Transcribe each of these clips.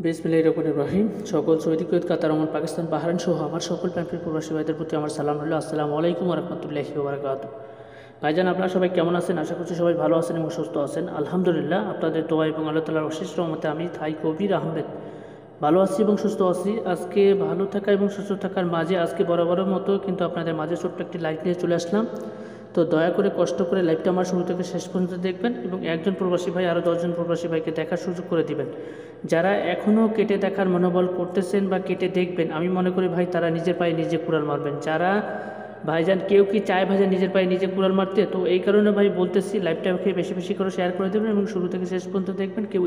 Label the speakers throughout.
Speaker 1: বিসমিল্লাহির রহমানির রহিম। সকল সৌদি, কুয়েত, কাতার, ওমান, পাকিস্তান, বাহরাইন সহ আমার সকল প্রাণপ্রিয় প্রবাসী ভাইদের প্রতি আমার সালাম রইল। আসসালামু আলাইকুম ওয়া রাহমাতুল্লাহি ওয়া বারাকাতুহু। ভাইজান, আপনারা সবাই কেমন আছেন? আশা করছি সবাই ভালো আছেন এবং সুস্থ আছেন। আলহামদুলিল্লাহ, আপনাদের দোয়া এবং আল্লাহ তাআলার অশেষ রহমতে আমি থাই কবির আহমেদ ভালো আছি এবং সুস্থ আছি। আজকে ভালো থাকা এবং সুস্থ থাকার মাঝে আজকে বরাবরের মতো কিন্তু আপনাদের মাঝে ছোট্ট একটি লাইভ নিয়ে চলে আসলাম। তো দয়া করে কষ্ট করে লাইভটা আমার শুরু থেকে শেষ পর্যন্ত দেখবেন এবং একজন প্রবাসী ভাই আরও 10জন প্রবাসী ভাইকে দেখার সুযোগ করে দিবেন। যারা এখনও কেটে দেখার মনোবল করতেছেন বা কেটে দেখবেন, আমি মনে করি ভাই তারা নিজের পায়ে নিজে কুড়াল মারবেন। যারা ভাইজান কেউ কি চায় ভাইজান নিজের পায়ে নিজে কুড়াল মারতে? তো এই কারণে ভাই বলতেছি লাইভটাকে বেশি বেশি করে শেয়ার করে দেবেন এবং শুরু থেকে শেষ পর্যন্ত দেখবেন, কেউ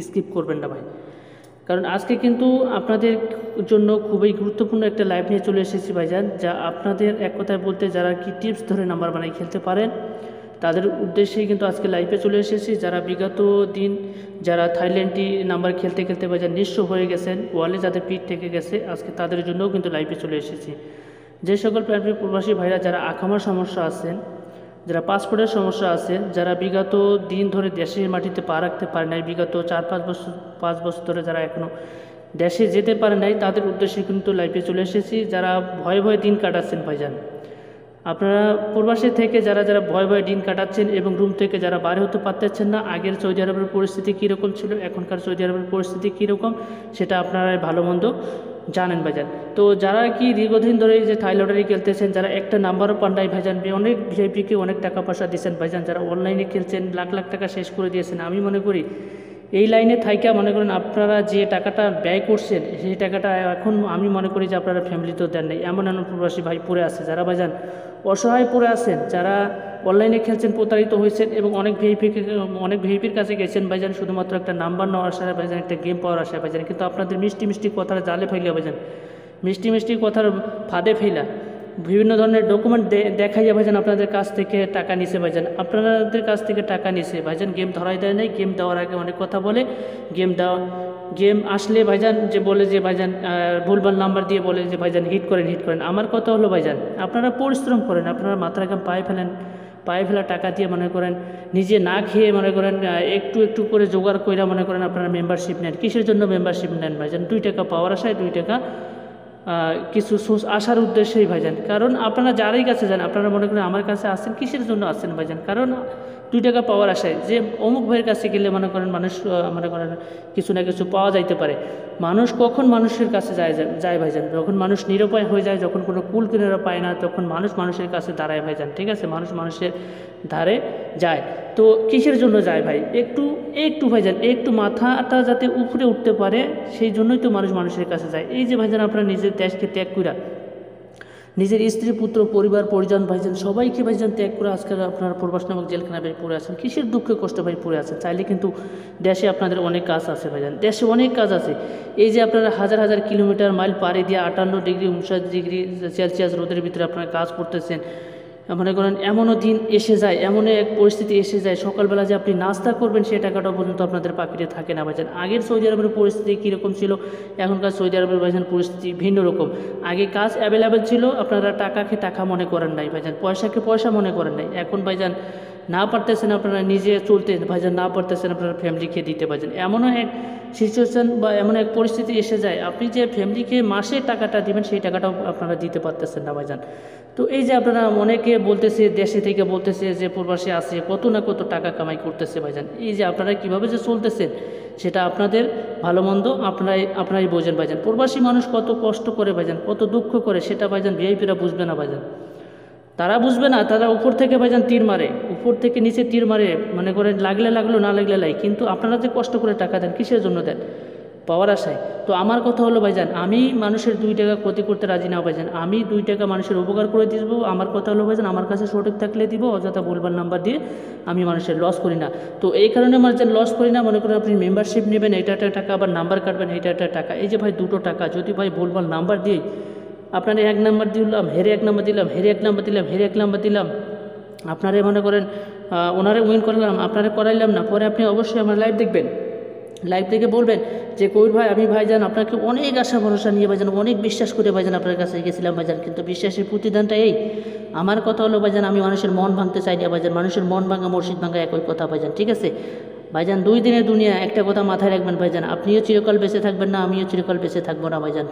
Speaker 1: স্কিপ করবেন না ভাই। কারণ আজকে কিন্তু আপনাদের জন্য খুবই গুরুত্বপূর্ণ একটা লাইভ নিয়ে চলে এসেছি ভাইজান, যা আপনাদের এক কথায় বলতে যারা কি টিপস ধরে নাম্বার বানাই খেলতে পারেন তাদের উদ্দেশ্যেই কিন্তু আজকে লাইভে চলে এসেছি। যারা বিগত দিন যারা থাইল্যান্ডটি নাম্বার খেলতে খেলতে ভাইজান নিঃস্ব হয়ে গেছেন, ওয়ালে যাদের পিঠ থেকে গেছে, আজকে তাদের জন্যও কিন্তু লাইভে চলে এসেছি। যে সকল প্রাণপ্রিয় প্রবাসী ভাইরা যারা আখামার সমস্যা আছেন, যারা পাসপোর্টের সমস্যা আছে, যারা বিগত দিন ধরে দেশের মাটিতে পা রাখতে পারে নাই, বিগত 4-5 বছর ধরে যারা এখনও দেশে যেতে পারে নাই, তাদের উদ্দেশ্যে কিন্তু লাইভে চলে এসেছি। যারা ভয়ে ভয়ে দিন কাটাচ্ছেন ভাইজান, আপনারা প্রবাসী থেকে যারা যারা ভয়ে ভয়ে দিন কাটাচ্ছেন এবং রুম থেকে যারা বাইরে হতে পারতেছেন না, আগের সৌদি আরবের পরিস্থিতি কীরকম ছিল, এখনকার সৌদি আরবের পরিস্থিতি কীরকম, সেটা আপনারাই ভালো মন্দ জানেন ভাইজান। তো যারা কি দীর্ঘদিন ধরে যে থাই লটারি খেলতেছেন, যারা একটা নাম্বারও পান নাই ভাইজান, অনেক ভিআইপিকে অনেক টাকা পয়সা দিয়েছেন ভাইজান, যারা অনলাইনে খেলছেন লাখ লাখ টাকা শেষ করে দিয়েছেন, আমি মনে করি এই লাইনে থাইকা মনে করেন আপনারা যে টাকাটা ব্যয় করছেন সেই টাকাটা এখন আমি মনে করি যে আপনারা ফ্যামিলিতেও দেন নাই। এমন এমন প্রবাসী ভাই পড়ে আছে যারা ভাইজান অসহায় পড়ে আছেন, যারা অনলাইনে খেলছেন, প্রতারিত হয়েছেন এবং অনেক ভিআইপির কাছে গেছেন ভাইজান শুধুমাত্র একটা নাম্বার নেওয়ার আশায় ভাইজান, একটা গেম পাওয়ার আশায় ভাইজান। কিন্তু আপনাদের মিষ্টি মিষ্টি কথার জালে ফেলে ভাইজান, মিষ্টি মিষ্টি কথার ফাঁদে ফেলা বিভিন্ন ধরনের ডকুমেন্ট দেখাইয়া ভাইজান আপনাদের কাছ থেকে টাকা নিছে ভাইজান, আপনাদের কাছ থেকে টাকা নিছে ভাইজান। গেম ধরাই দেয় নাই, গেম দেওয়ার আগে অনেক কথা বলে, গেম আসলে ভাইজান যে বলে যে ভাইজান ভুলভাল নাম্বার দিয়ে বলে যে ভাইজান হিট করেন। আমার কথা হলো ভাইজান, আপনারা পরিশ্রম করেন, আপনারা মাথার ঘাম পায়ে ফেলা টাকা দিয়ে মনে করেন নিজে না খেয়ে মনে করেন একটু একটু করে জোগাড় কইরা মনে করেন আপনারা মেম্বারশিপ নেন। কিসের জন্য মেম্বারশিপ নেন ভাইজান? 2 টাকা পাওয়ার আশায়, 2 টাকা কিছু সোর্স আসার উদ্দেশ্যেই ভাইজান। কারণ আপনারা যারাই কাছে যান, আপনারা মনে করেন আমার কাছে আসছেন কিসের জন্য আসছেন ভাইজান? কারণ 2 টাকা পাওয়ার আশায়, যে অমুক ভাইয়ের কাছে গেলে মনে করেন মানুষ মনে করেন কিছু না কিছু পাওয়া যাইতে পারে। মানুষ কখন মানুষের কাছে যায় ভাইজান? যখন মানুষ নিরুপায় হয়ে যায়, যখন কোনো কুল কিনারা পায় না, তখন মানুষ মানুষের কাছে দাঁড়ায় ভাইজান। ঠিক আছে, মানুষ মানুষের ধারে যায়। তো কিসের জন্য যায় ভাই? একটু ভাইজান, একটু মাথাটা যাতে উপরে উঠতে পারে, সেই জন্যই তো মানুষ মানুষের কাছে যায়। এই যে ভাইজান আপনারা নিজের দেশকে ত্যাগ কইরা, নিজের স্ত্রী, পুত্র, পরিবার, পরিজন ভাইজান সবাইকে ভাইজান ত্যাগ করে আজকাল আপনারা প্রবাস নামক জেলখানা ভাই পড়ে আছেন। কিসের দুঃখে কষ্ট ভাই পড়ে আছেন? চাইলে কিন্তু দেশে আপনাদের অনেক কাজ আছে ভাইজান, দেশে অনেক কাজ আছে। এই যে আপনারা হাজার হাজার কিলোমিটার মাইল পাড়ি দিয়ে 58 ডিগ্রি 59 ডিগ্রি সেলসিয়াস রোদের ভিতরে আপনারা কাজ করতেছেন, মনে করেন এমনও দিন এসে যায়, এমন এক পরিস্থিতি এসে যায়, সকালবেলা যে আপনি নাস্তা করবেন সেই টাকাটাও পর্যন্ত আপনাদের পকেটে থাকে না ভাইজান। আগের সৌদি আরবের পরিস্থিতি কীরকম ছিল, এখনকার সৌদি আরবের ভাইজান পরিস্থিতি ভিন্ন রকম। আগে কাজ অ্যাভেলেবেল ছিল, আপনারা টাকাকে টাকা মনে করেন নাই ভাইজান, পয়সাকে পয়সা মনে করেন নাই। এখন ভাইজান না পারতেছেন আপনারা নিজে চলতে ভাইজান, না পারতেছেন আপনারা ফ্যামিলিকে দিতে ভাইজান। এমনও এক সিচুয়েশান বা এমন এক পরিস্থিতি এসে যায়, আপনি যে ফ্যামিলিকে মাসে টাকাটা দিবেন সেই টাকাটাও আপনারা দিতে পারতেছেন না ভাইজান। তো এই যে আপনারা অনেকে বলতেছে, দেশে থেকে বলতেছে যে প্রবাসে আছে কত না কত টাকা কামাই করতেছে ভাইজান, এই যে আপনারা কীভাবে যে চলতেছেন সেটা আপনাদের ভালো মন্দ আপনারাই বোঝেন ভাইজান। প্রবাসী মানুষ কত কষ্ট করে ভাইজান, কত দুঃখ করে, সেটা ভাইজান ভিআইপিরা বুঝবে না ভাইজান, তারা বুঝবে না। তারা উপর থেকে ভাইজান তীর মারে, উপর থেকে নিচে তীর মারে, মনে করেন লাগলে লাগলো না লাগলে লাই। কিন্তু আপনারা যে কষ্ট করে টাকা দেন কিসের জন্য দেন? পাওয়ার আশায়। তো আমার কথা হলো ভাইজান, আমি মানুষের 2 টাকা ক্ষতি করতে রাজি না ভাইজান, আমি 2 টাকা মানুষের উপকার করে দিব। আমার কথা হলো ভাইজান, আমার কাছে সঠিক থাকলে দিব, অযথা ভুলভাল নাম্বার দিয়ে আমি মানুষের লস করি না। তো এই কারণে ভাইজান লস করি না। মনে করেন আপনি মেম্বারশিপ নেবেন, এটা একটা টাকা, আবার নাম্বার কাটবেন, এটা একটা টাকা। এই যে ভাই 2টো টাকা যদি ভাই ভুলভাল নাম্বার দিয়ে আপনার 1 নাম্বার দিলাম, হেরে 1 নাম্বার দিলাম, হেরে 1 নাম্বার দিলাম, হেরে 1 নাম্বার দিলাম, আপনারে মনে করেন ওনারে উইন করলাম, আপনারে করাইলাম না, পরে আপনি অবশ্যই আমার লাইভ দেখবেন, লাইভ থেকে বলবেন যে কবির ভাই আমি ভাইজান আপনাকে অনেক আশা ভরসা নিয়ে ভাইজান, অনেক বিশ্বাস করে ভাইজান আপনার কাছে গেছিলাম ভাইজান, কিন্তু বিশ্বাসের প্রতিদানটা এই। আমার কথা হলো ভাইজান, আমি মানুষের মন ভাঙতে চাই না ভাইজান, মানুষের মন ভাঙা মসজিদ ভাঙা একই কথা ভাইজান। ঠিক আছে, ভাইজান 2 দিনের দুনিয়া, একটা কথা মাথায় রাখবেন ভাইজান, আপনিও চিরকাল বেঁচে থাকবেন না, আমিও চিরকাল বেঁচে থাকবো না ভাইজান,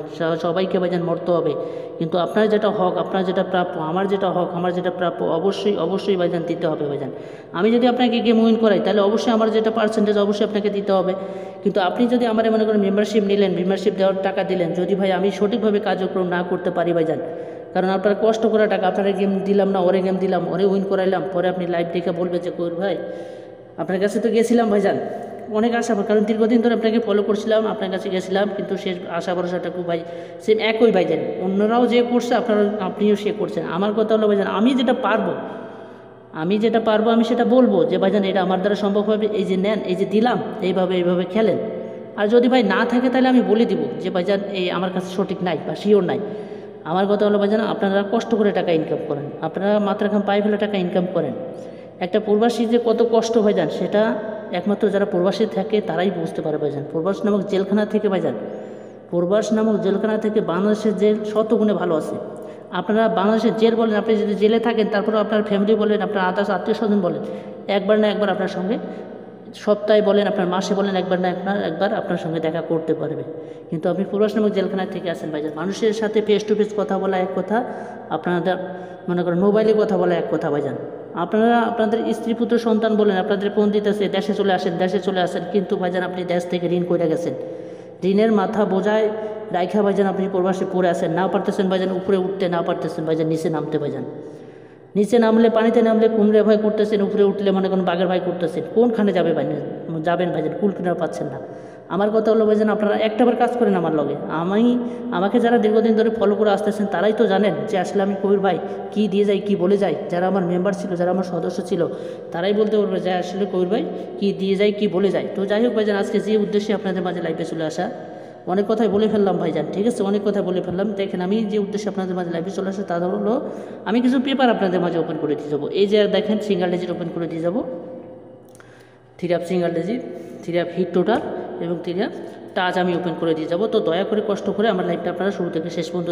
Speaker 1: সবাইকে ভাইজান মরতে হবে। কিন্তু আপনার যেটা হক, আপনার যেটা প্রাপ্য, আমার যেটা হক, আমার যেটা প্রাপ্য, অবশ্যই অবশ্যই ভাইজান দিতে হবে ভাইজান। আমি যদি আপনাকে গেম উইন করাই তাহলে অবশ্যই আমার যেটা পার্সেন্টেজ অবশ্যই আপনাকে দিতে হবে। কিন্তু আপনি যদি আমার মনে করেন মেম্বারশিপ নিলেন, মেম্বারশিপ দেওয়ার টাকা দিলেন, যদি ভাই আমি সঠিকভাবে কার্যক্রম না করতে পারি ভাইজান, কারণ আপনার কষ্ট করা টাকা, আপনারা গেম দিলাম না, ওরে গেম দিলাম, ওরে উইন করাইলাম, পরে আপনি লাইভ দেখে বলবেন যে কবির ভাই আপনার কাছে তো গেছিলাম ভাইজান, অনেক আশা, কারণ দীর্ঘদিন ধরে আপনাকে ফলো করছিলাম, আপনার কাছে গেছিলাম, কিন্তু শেষ আশা ভরসাটুকু ভাই সেম একই ভাইজান, অন্যরাও যে করছে আপনিও সে করছেন। আমার কথা হলো ভাইজান, আমি যেটা পারবো আমি সেটা বলবো যে ভাইজান এটা আমার দ্বারা সম্ভব হবে, এই যে নেন, এই যে দিলাম, এইভাবে খেলেন। আর যদি ভাই না থাকে তাহলে আমি বলে দিব যে ভাইজান এই আমার কাছে সঠিক নাই বা শিওর নাই। আমার কথা হলো ভাইজান, আপনারা কষ্ট করে টাকা ইনকাম করেন, আপনারা মাত্রা খাম পায়ে ফেলে টাকা ইনকাম করেন। একটা প্রবাসী যে কত কষ্ট ভাইজান, সেটা একমাত্র যারা প্রবাসী থাকে তারাই বুঝতে পারে ভাইজান। প্রবাস নামক জেলখানা থেকে ভাইজান, প্রবাস নামক জেলখানা থেকে বাংলাদেশের জেল শত গুণে ভালো আছে। আপনারা বাংলাদেশের জেল বলেন, আপনি যদি জেলে থাকেন, তারপরে আপনার ফ্যামিলি বলেন, আপনার আদার্স আত্মীয় স্বজন বলেন, একবার না একবার আপনার সঙ্গে, সপ্তাহে বলেন, আপনার মাসে বলেন, একবার না একবার আপনার সঙ্গে দেখা করতে পারবে। কিন্তু আপনি প্রবাস নামক জেলখানা থেকে আসেন ভাইজান, মানুষের সাথে ফেস টু ফেস কথা বলা এক কথা, আপনাদের মনে করেন মোবাইলে কথা বলা এক কথা ভাইজান। আপনারা আপনাদের স্ত্রী পুত্র সন্তান বলেন, আপনাদের ফোন দিতেছে দেশে চলে আসেন, কিন্তু ভাইজান আপনি দেশ থেকে ঋণ করে গেছেন, ঋণের মাথা বোঝায় রাইখা ভাইজান আপনি প্রবাসে পড়ে আসেন, না পারতেছেন ভাইজান উপরে উঠতে, না পারতেছেন ভাইজান নিচে নামতে ভাইজান। নিচে নামলে, পানিতে নামলে কুমড়ে ভয় করতেছেন, উপরে উঠলে মনে করেন বাঘের ভয় করতেছেন, কোনখানে যাবেন ভাইজান, কুল কিনারা পাচ্ছেন না। আমার কথা হলো ভাইজান, আপনারা একটাবার কাজ করেন আমার লগে, আমাকে যারা দীর্ঘদিন ধরে ফলো করে আসতেছেন তারাই তো জানেন যে আসলে আমি কবির ভাই কী দিয়ে যাই, কী বলে যাই। যারা আমার মেম্বার ছিল, যারা আমার সদস্য ছিল, তারাই বলতে পারবে যে আসলে কবির ভাই কী দিয়ে যাই, কী বলে যায়। তো যাই হোক ভাইজান, আজকে যে উদ্দেশ্যে আপনাদের মাঝে লাইভে চলে আসা, অনেক কথাই বলে ফেললাম ভাইজান, ঠিক আছে, অনেক কথা বলে ফেললাম। দেখেন আমি যে উদ্দেশ্যে আপনাদের মাঝে লাইভে চলে আসে তা হলো আমি কিছু পেপার আপনাদের মাঝে ওপেন করে দিয়ে যাবো। এই যে দেখেন সিঙ্গেল ডিজিট ওপেন করে দিয়ে যাবো, 3 সিঙ্গেল ডিজিট, 3 হিট টোটাল এবং 3 টাচ আমি ওপেন করে দিয়ে যাবো। তো দয়া করে কষ্ট করে আমার লাইভটা আপনারা শুরু থেকে শেষ পর্যন্ত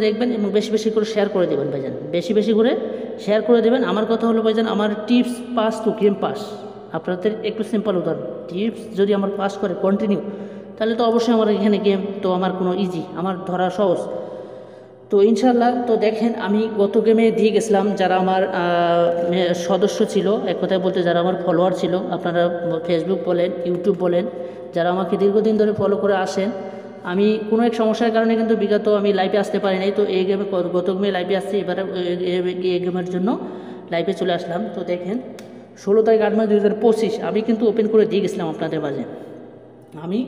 Speaker 1: দেখবেন, এবং বেশি বেশি করে শেয়ার করে দেবেন ভাইজান, বেশি করে শেয়ার করে দেবেন। আমার কথা হলো ভাইজান, আমার tips pass to game pass, আপনাদের একটু সিম্পল উদাহরণ, টিপস যদি আমার পাস করে কন্টিনিউ, তাহলে তো অবশ্যই আমার এখানে গেম তো আমার কোনো ইজি, আমার ধরা সহজ। তো ইনশাল্লাহ, তো দেখেন আমি গত গেমে দিয়ে গেছিলাম, যারা আমার সদস্য ছিল, এক কথায় বলতে যারা আমার ফলোয়ার ছিল, আপনারা ফেসবুক বলেন, ইউটিউব বলেন, যারা আমাকে দীর্ঘদিন ধরে ফলো করে আসেন, আমি কোনো এক সমস্যার কারণে কিন্তু বিগত আমি লাইভে আসতে পারি নাই। তো এই গেমে গত গেমে লাইভে আসছি, এবারে এই গেমের জন্য লাইভে চলে আসলাম। তো দেখেন 16 তারিখ 8 মাস 2025 আমি কিন্তু ওপেন করে দিয়ে গেছিলাম আপনাদের মাঝে, আমি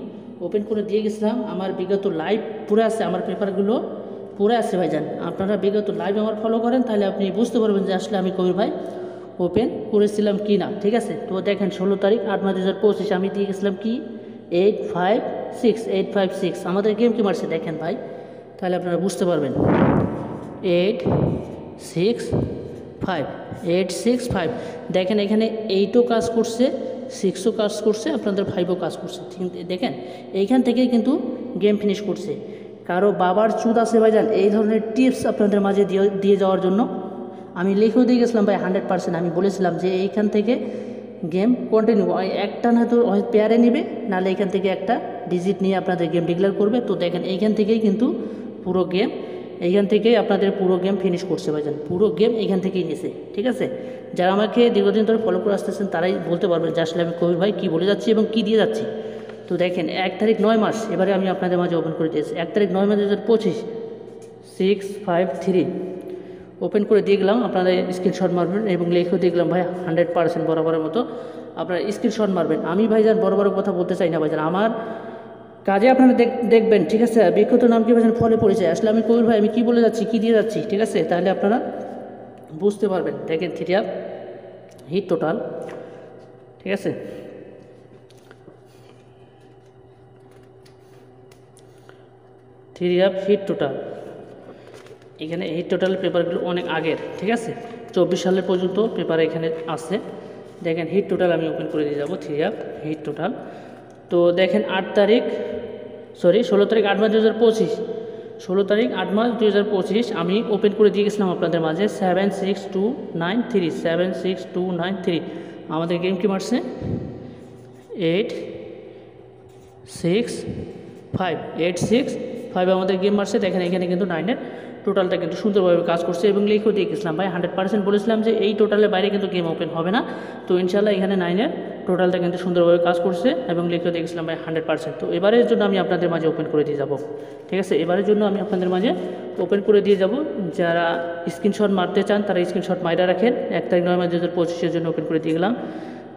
Speaker 1: ওপেন করে দিয়ে গেছিলাম। আমার বিগত লাইভ পুরো আছে, আমার পেপারগুলো পুরো আছে ভাইজান। আপনারা বিগত লাইভ আমার ফলো করেন, তাহলে আপনি বুঝতে পারবেন যে আসলে আমি কবির ভাই ওপেন করেছিলাম কি না, ঠিক আছে। তো দেখেন 16 তারিখ 8 মাস 2025 আমি দিয়ে গেছিলাম কি 856 আমাদের গেম কি মারছে দেখেন ভাই, তাহলে আপনারা বুঝতে পারবেন। 865 দেখেন, এখানে 8ও কাজ করছে, 6ও কাজ করছে, আপনাদের 5ও কাজ করছে, ঠিক দেখেন এইখান থেকেই কিন্তু গেম ফিনিশ করছে। কারো বাবার চুদ আছে ভাইজান এই ধরনের টিপস আপনাদের মাঝে দিয়ে যাওয়ার জন্য, আমি লিখেও দিয়ে গেছিলাম ভাই 100%। আমি বলেছিলাম যে এইখান থেকে গেম কন্টিনিউ, একটা না তো পেয়ারে নেবে, নাহলে এখান থেকে একটা ডিজিট নিয়ে আপনাদের গেম ডিক্লেয়ার করবে। তো দেখেন এইখান থেকেই কিন্তু পুরো গেম, এইখান থেকেই আপনাদের পুরো গেম ফিনিশ করছে ভাইজান, পুরো গেম এইখান থেকেই নিছে, ঠিক আছে। যারা আমাকে দীর্ঘদিন ধরে ফলো করে আসতেছেন তারাই বলতে পারবেন যে আসলে আমি কবির ভাই কী বলে যাচ্ছি এবং কী দিয়ে যাচ্ছি। তো দেখেন 1 তারিখ 9 মাস এবারে আমি আপনাদের মাঝে ওপেন করে দিয়েছি, 1 তারিখ 9 মাস 2025 653 ওপেন করে দিয়ে গেলাম। আপনারা স্ক্রিনশট মারবেন এবং লিখেও দিয়ে গেলাম ভাই 100% বরাবরের মতো আপনারা স্ক্রিনশট মারবেন। আমি ভাইজান বড় কথা বলতে চাই না ভাইজান, আমার কাজে আপনারা দেখবেন, ঠিক আছে। বিখ্যাত নাম কি ভাইজান, ফলে পরিচয়, আসলে আমি কবির ভাই আমি কী বলে যাচ্ছি, কী দিয়ে যাচ্ছি, ঠিক আছে, তাহলে আপনারা বুঝতে পারবেন। দেখেন 3 হিট টোটাল, ঠিক আছে, 3 হিট টোটাল। এখানে হিট টোটাল পেপারগুলো অনেক আগের, ঠিক আছে, 24 সালের পর্যন্ত পেপার এখানে আছে। দেখেন হিট টোটাল আমি ওপেন করে দিয়ে যাবো, 3 হিট টোটাল। তো দেখেন 16 তারিখ 8 মাস 2025 16 তারিখ 8 মাস 2025 আমি ওপেন করে দিয়ে গেছিলাম আপনাদের মাঝে 76293 আমাদের গেম কি মারছে 8 6 5 8 6 5 আমাদের গেম মারছে। দেখেন এখানে কিন্তু 9-এর টোটালটা কিন্তু সুন্দরভাবে কাজ করছে এবং লিখেও দিয়ে গেছিলাম ভাই 100% বলেছিলাম যে এই টোটালের বাইরে কিন্তু গেম ওপেন হবে না। তো ইনশাল্লাহ এখানে 9-এর টোটালটা কিন্তু সুন্দরভাবে কাজ করছে এবং লিখেও দিয়ে গেছিলাম ভাই 100%। তো এবারের জন্য আমি আপনাদের মাঝে ওপেন করে দিয়ে যাব, ঠিক আছে। এবারের জন্য আমি আপনাদের মাঝে ওপেন করে দিয়ে যাব। যারা স্ক্রিনশট মারতে চান তারা স্ক্রিনশট মাইরা রাখেন। 1 তারিখ 9 মাস 2025-এর জন্য ওপেন করে দিয়ে গেলাম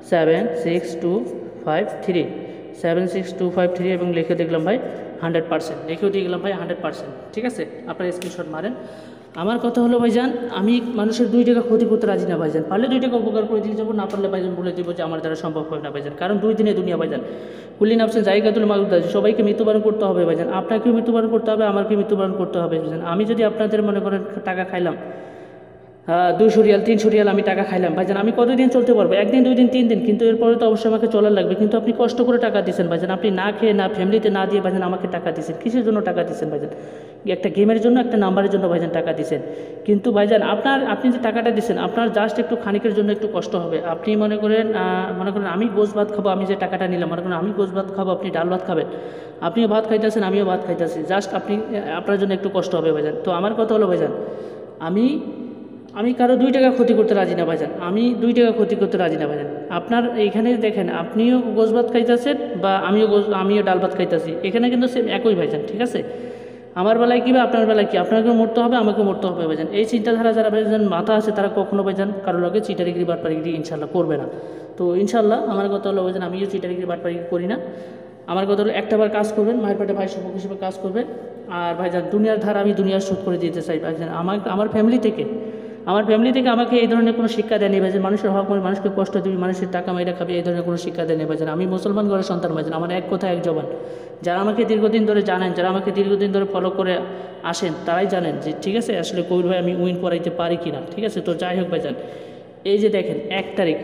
Speaker 1: 76253 76253 এবং লিখে দেখলাম ভাই 100%, লিখেও দিয়ে গেলাম ভাই 100%, ঠিক আছে। আপনারা স্ক্রিনশট মারেন। আমার কথা হলো ভাইজান, আমি মানুষের 2 টাকা ক্ষতি করতে রাজি না ভাইজান। পারলে 2 টাকা উপকার করে দিয়ে যাবো, না পারলে ভাইজান বলে দিব যে আমার দ্বারা সম্ভব হয় না ভাইজান। কারণ 2 দিনে দুনিয়া ভাইজান, কুল্লি নাফসিন জায়গাতুল মাউত আছে, সবাইকে মৃত্যুবরণ করতে হবে ভাইজান। আপনাকেও মৃত্যুবরণ করতে হবে, আমাকে মৃত্যুবরণ করতে হবে ভাইজান। আমি যদি আপনাদের মনে করেন টাকা খাইলাম 200 রিয়াল 300 রিয়াল আমি টাকা খাইলাম ভাইজান, আমি কতদিন চলতে পারবো? 1 দিন 2 দিন 3 দিন, কিন্তু এরপরে তো অবশ্যই আমাকে চলার লাগবে। কিন্তু আপনি কষ্ট করে টাকা দিচ্ছেন ভাইজান, আপনি না খেয়ে না ফ্যামিলিতে না দিয়ে ভাইজান আমাকে টাকা দিচ্ছেন। কিসের জন্য টাকা দিচ্ছেন ভাইজান? একটা গেমের জন্য, একটা নাম্বারের জন্য ভাইজান টাকা দিচ্ছেন। কিন্তু ভাইজান আপনি যে টাকাটা দিচ্ছেন আপনার জাস্ট একটু খানিকের জন্য একটু কষ্ট হবে। আপনি মনে করেন আমি গোশ ভাত খাবো, আমি যে টাকাটা নিলাম মনে করেন আমি গোশ ভাত খাবো, আপনি ডাল ভাত খাবেন, আপনিও ভাত খাইতেছেন আমিও ভাত খাইতেছি, জাস্ট আপনার জন্য একটু কষ্ট হবে ভাইজান। তো আমার কথা হলো ভাইজান, আমি কারো 2 টাকা ক্ষতি করতে রাজি না ভাইজান, আমি 2 টাকা ক্ষতি করতে রাজি না ভাইজান। আপনার এইখানে দেখেন আপনিও গোশ ভাত খাইতেছেন বা আমিও ডাল ভাত খাইতেছি, এখানে কিন্তু সেম একই ভাইজান, ঠিক আছে। আমার বেলায় কী বা আপনার বেলায় কী, আপনাকেও মরতে হবে আমাকেও মরতে হবে ভাইজান। এই চিন্তাধারা যারা ভাইজান মাথা আছে তারা কখনো ভাইজান কারো লগে চিটারিগিরি বাটপারিগিরি ইনশাল্লাহ করবে না। তো ইনশাল্লাহ আমার কথা হলো ভাইজান, আমিও চিটারিগিরি বাটপারিগিরি করি না। আমার কথা হলো একটাবার কাজ করবেন, মায়ের পেটে ভাই সম্পর্ক হিসেবে কাজ করবেন। আর ভাইজান দুনিয়ার ধারা আমি দুনিয়ার শোধ করে দিতে চাই ভাইজান। আমার ফ্যামিলি থেকে আমাকে এই ধরনের কোনো শিক্ষা দেয়নি ভাইজান। মানুষের হক মানে মানুষকে কষ্ট দিবি, মানুষের টাকা মাইরা খাবি, এই ধরনের কোনো শিক্ষা দেয়নি ভাইজান। আমি মুসলমান ঘরের সন্তান ভাইজান, আমার এক কথা এক জবান। যারা আমাকে দীর্ঘদিন ধরে জানেন, যারা আমাকে দীর্ঘদিন ধরে ফলো করে আসেন তারাই জানেন যে ঠিক আছে আসলে কবির ভাই আমি উইন করাইতে পারি কিনা, ঠিক আছে। তো যাই হোক ভাইজান, এই যে দেখেন 1 তারিখ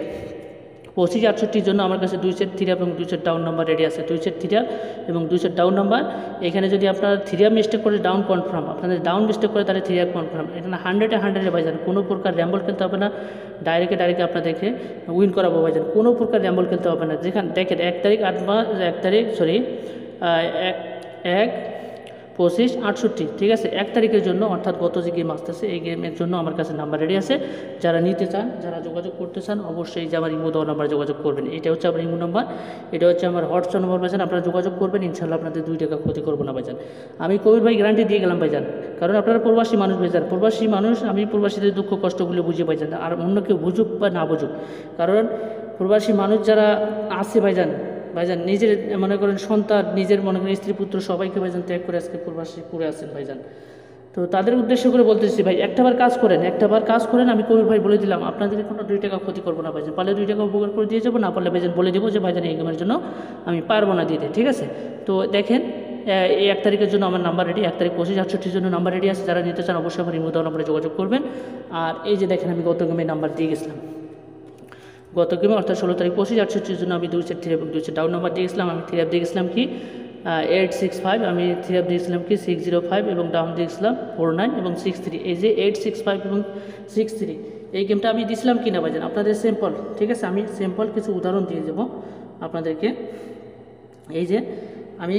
Speaker 1: 2568-র জন্য আমার কাছে 2 সেট 3 এবং 2 সেট ডাউন নাম্বার রেডি আছে। 2 সেট 3 এবং 2 সেট ডাউন নাম্বার। এখানে যদি আপনার 3 মিস্টেক করে ডাউন কনফার্ম, আপনাদের ডাউন মিস্টেক করে তাহলে 3 কনফার্ম। এটা না 100-এ ভাইজান, কোনো প্রকার র্যাম্বল খেলতে হবে না, ডাইরেক্টে আপনাদেরকে উইন করাবো ভাইজান। কোনো প্রকার র্যাম্বল খেলতে হবে না। যেখানে দেখেন 1 তারিখ 1-25-68, ঠিক আছে। 1 তারিখের জন্য অর্থাৎ গত যে গেম আসতেছে এই গেমের জন্য আমার কাছে নাম্বার রেডি আছে। যারা নিতে চান, যারা যোগাযোগ করতে চান অবশ্যই যে আমার ইমো দেওয়া নাম্বার যোগাযোগ করবেন। এটা হচ্ছে আমার ইমো নাম্বার, এটা হচ্ছে আমার হোয়াটসঅ্যাপ নাম্বার ভাইজান। আপনারা যোগাযোগ করবেন, ইনশাল্লাহ আপনাদের 2 টাকা ক্ষতি করবো না ভাইজান। আমি কবির ভাই গ্যারান্টি দিয়ে গেলাম ভাইজান, কারণ আপনারা প্রবাসী মানুষ ভাইজান, প্রবাসী মানুষ, আমি প্রবাসীদের দুঃখ কষ্টগুলো বুঝি ভাইজান। আর অন্য কেউ বুঝুক বা না বুঝুক, কারণ প্রবাসী মানুষ যারা আছে ভাইজান নিজের মনে করেন সন্তান, নিজের মনে করেন স্ত্রী পুত্র সবাইকে ভাইজান ত্যাগ করে আজকে প্রবাসী করে আছেন ভাইজান। তো তাদের উদ্দেশ্য করে বলতেছি ভাই, একটাবার কাজ করেন। আমি কবির ভাই বলে দিলাম আপনাদের কোনো 2 টাকা ক্ষতি করবো না ভাইজান। পারলে 2 টাকা উপকার করে দিয়ে যাবো, না পারলে ভাইজান বলে দেবো যে ভাইজান এই গেমের জন্য আমি পারবো না দিতে, ঠিক আছে। তো দেখেন এই 1 তারিখের জন্য আমার নাম্বার রেডি, 1 তারিখ 2568-র জন্য নাম্বার রেডি আছে। যারা নিতে চান অবশ্যই আমার ইমো দেওয়া নাম্বারে যোগাযোগ করবেন। আর এই যে দেখেন আমি গত গেমে নাম্বার দিয়ে গেছিলাম, গত গেমে অর্থাৎ 16 তারিখ 2568-র জন্য আমি 2 সেট 3 এবং 2 সেট ডাউন নাম্বার দিয়ে গেছিলাম। আমি 3 দিয়ে গেছিলাম কি 865, আমি 3 দিয়েছিলাম কি 605 এবং ডাউন দিয়েছিলাম 49 এবং 63। এই যে 865 এবং 63 এই গেমটা আমি দিয়েছিলাম কি না ভাইজান আপনাদের স্যাম্পল, ঠিক আছে। আমি স্যাম্পল কিছু উদাহরণ দিয়ে দেবো আপনাদেরকে। এই যে আমি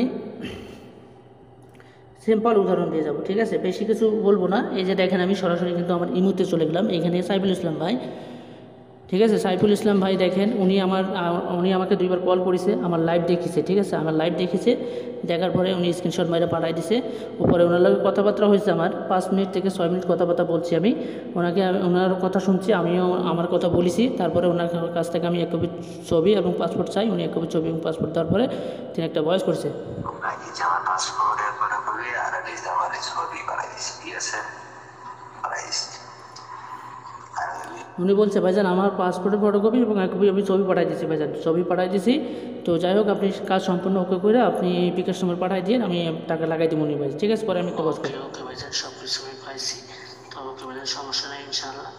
Speaker 1: সিম্পল উদাহরণ দিয়ে যাব, ঠিক আছে, বেশি কিছু বলবো না। এই যে দেখেন আমি সরাসরি কিন্তু আমার ইমুতে চলে গেলাম। এখানে সাইফুল ইসলাম ভাই, ঠিক আছে, সাইফুল ইসলাম ভাই দেখেন উনি আমাকে 2বার কল করেছে, আমার লাইভ দেখিছে, ঠিক আছে, আমার লাইভ দেখেছে। দেখার পরে উনি স্ক্রিনশট মাইরে পাঠাই দিছে। উপরে ওনার লগে কথাবার্তা হয়েছে, আমার 5 মিনিট থেকে 6 মিনিট কথাবার্তা বলছি। আমি ওনার কথা শুনছি, আমিও আমার কথা বলেছি। তারপরে ওনার কাছ থেকে আমি 1 কপি ছবি এবং পাসপোর্ট চাই। উনি 1 কপি ছবি এবং পাসপোর্ট দেওয়ার পরে তিনি একটা ভয়েস করছে। উনি বলছে ভাইজান আমার পাসপোর্টের ফটোকপি এবং 1 কপি আমি ছবি পাঠাই দিয়েছি ভাইজান, ছবি পাঠাই দিয়েছি। তো যাই হোক আপনি কাজ সম্পূর্ণ ওকে করে আপনি বিকাশ নম্বর পাঠাই দিন, আমি টাকা লাগাই দিব উনি ভাই, ঠিক আছে। পরে আমি একটা বস করি। ওকে ভাইজান সব কিছু আমি পাইছি, তো ওকে ভাইজান সমস্যা নেই ইনশাআল্লাহ।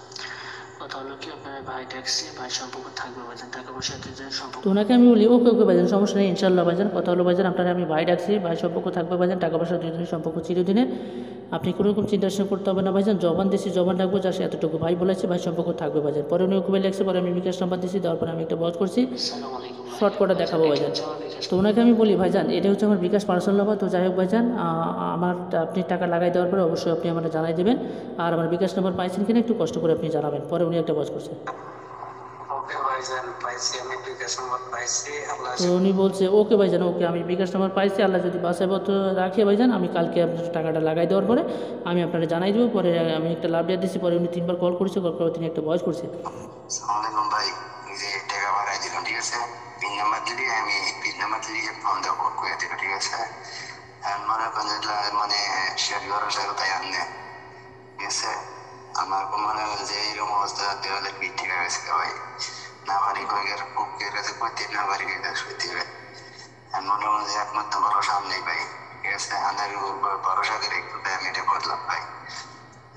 Speaker 1: কথা হলো কি আপনার ভাই ট্যাক্সি ভাই সম্পর্ক থাকবে ভাইজান, টাকা পয়সা সম্পর্ক। তো ওনাকে আমি বলি ওকে ভাইজান সমস্যা নেই ইনশাআল্লাহ ভাইজান। কথা হলো ভাইজান আপনারা আমি ভাই ডাকছি, ভাই সম্পর্ক থাকবে ভাইজান, টাকা পয়সা 2 দিনের সম্পর্ক চিরদিনের। আপনি কোনো রকম চিন্তা ভাবনা করতে হবে না ভাইজান, জবান দিছি জবান রাখবো, যা এতটুকু ভাই বলেছে ভাই সম্পর্ক থাকবে ভাইজান। পরে উনি ওকে লেগেছে, পরে আমি বিকাশ নাম্বার দিছি, দেওয়ার পরে আমি একটা বজ করছি, শর্ট করে দেখাবো ভাইজান। তো ওনাকে আমি বলি ভাইজান এটা হচ্ছে আমার বিকাশ পার্সোনাল নাম্বার, তো যাই হোক ভাইজান আমার আপনি টাকা লাগাই দেওয়ার পরে অবশ্যই আপনি আমার জানাই দেবেন, আর আমার বিকাশ নাম্বার পাইছেন কিনা একটু কষ্ট করে আপনি জানাবেন। পরে উনি একটা বজ করছে। তো উনি বলছে ওকে ভাইজান, ওকে আমি বিকাশ নাম্বার পাইছি, আল্লাহ যদি বাসায় পত্র রাখে ভাইজান আমি কালকে আপনার টাকাটা লাগাই দেওয়ার পরে আমি আপনারা জানাই দেবো। পরে আমি একটা লাভ দিয়ে দিচ্ছি, পরে উনি 3বার কল করেছে, কল করে তিনি একটা ভয়েস করছে।
Speaker 2: ভাই যে টাকা বাড়াই দিলাম, ঠিক আছে, পিন নাম্বার দিলি আমি পিন নাম্বার দিলি ফোন দেওয়া কল করে দিল, ঠিক আছে। মনে করেন মানে শেয়ার করার সাথে তাই আনলে, ঠিক আছে। আমার মনে হয় যে এরকম অবস্থা দেওয়ালে পিঠ ঠিক আছে ভাই, না পারি কয়েকের বুকের কাছে করতে, না পারি কাছে করতে হবে। মনে হয় যে একমাত্র ভরসা নেই ভাই, ঠিক আছে। আমার ভরসা করে একটু আমি এটা করলাম ভাই,